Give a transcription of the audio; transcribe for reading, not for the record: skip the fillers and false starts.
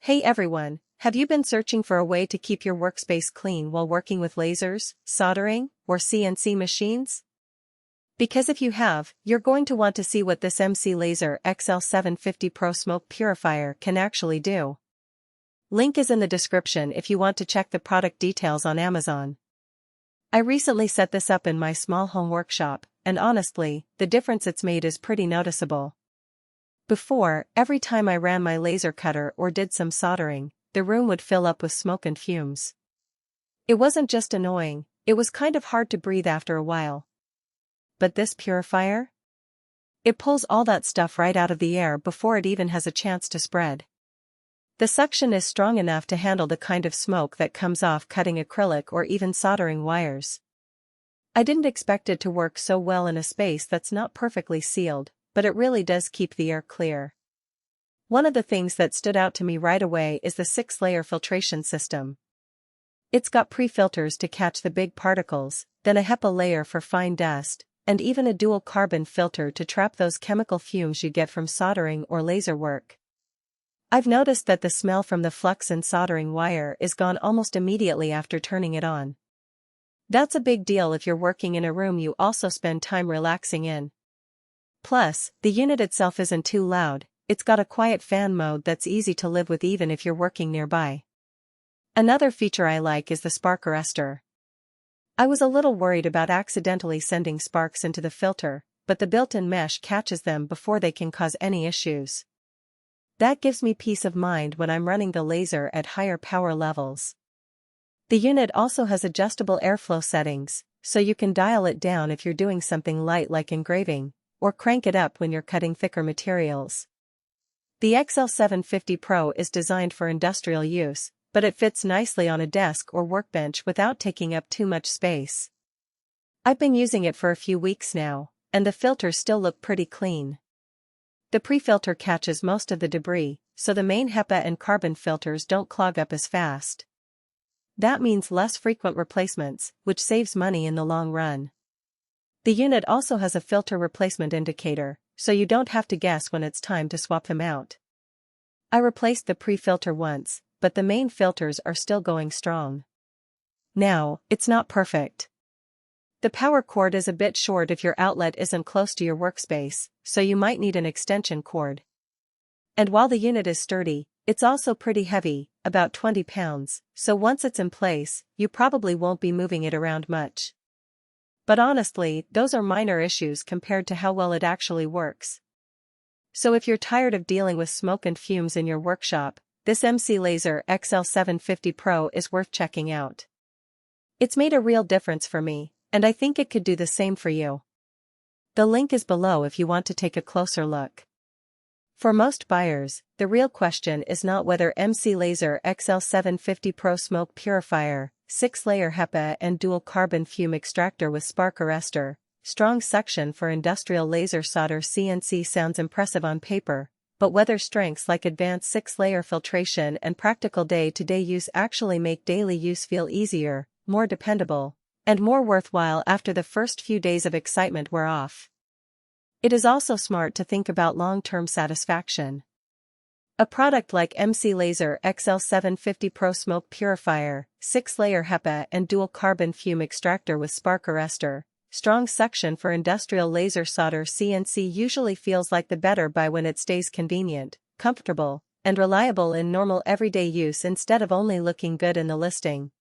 Hey everyone, have you been searching for a way to keep your workspace clean while working with lasers, soldering, or CNC machines? Because if you have, you're going to want to see what this MCWlaser XL-750 Pro Smoke Purifier can actually do. Link is in the description if you want to check the product details on Amazon. I recently set this up in my small home workshop, and honestly, the difference it's made is pretty noticeable. Before, every time I ran my laser cutter or did some soldering, the room would fill up with smoke and fumes. It wasn't just annoying, it was kind of hard to breathe after a while. But this purifier? It pulls all that stuff right out of the air before it even has a chance to spread. The suction is strong enough to handle the kind of smoke that comes off cutting acrylic or even soldering wires. I didn't expect it to work so well in a space that's not perfectly sealed, but it really does keep the air clear. One of the things that stood out to me right away is the 6-layer filtration system. It's got pre-filters to catch the big particles, then a HEPA layer for fine dust, and even a dual carbon filter to trap those chemical fumes you get from soldering or laser work. I've noticed that the smell from the flux in soldering wire is gone almost immediately after turning it on. That's a big deal if you're working in a room you also spend time relaxing in. Plus, the unit itself isn't too loud, it's got a quiet fan mode that's easy to live with even if you're working nearby. Another feature I like is the spark arrestor. I was a little worried about accidentally sending sparks into the filter, but the built-in mesh catches them before they can cause any issues. That gives me peace of mind when I'm running the laser at higher power levels. The unit also has adjustable airflow settings, so you can dial it down if you're doing something light like engraving, or crank it up when you're cutting thicker materials. The XL-750 Pro is designed for industrial use, but it fits nicely on a desk or workbench without taking up too much space. I've been using it for a few weeks now, and the filters still look pretty clean. The pre-filter catches most of the debris, so the main HEPA and carbon filters don't clog up as fast. That means less frequent replacements, which saves money in the long run. The unit also has a filter replacement indicator, so you don't have to guess when it's time to swap them out. I replaced the pre-filter once, but the main filters are still going strong. Now, it's not perfect. The power cord is a bit short if your outlet isn't close to your workspace, so you might need an extension cord. And while the unit is sturdy, it's also pretty heavy, about 20 pounds, so once it's in place, you probably won't be moving it around much. But honestly, those are minor issues compared to how well it actually works. So if you're tired of dealing with smoke and fumes in your workshop, this MCWlaser XL-750 Pro is worth checking out. It's made a real difference for me, and I think it could do the same for you. The link is below if you want to take a closer look. For most buyers, the real question is not whether MCWlaser XL-750 Pro Smoke Purifier, 6-layer HEPA and dual carbon fume extractor with spark arrestor, strong suction for industrial laser solder CNC sounds impressive on paper, but whether strengths like advanced 6-layer filtration and practical day-to-day use actually make daily use feel easier, more dependable, and more worthwhile after the first few days of excitement wear off. It is also smart to think about long-term satisfaction. A product like MCWlaser XL-750 Pro Smoke Purifier, 6-layer HEPA and dual carbon fume extractor with spark arrestor, strong suction for industrial laser solder CNC usually feels like the better buy when it stays convenient, comfortable, and reliable in normal everyday use instead of only looking good in the listing.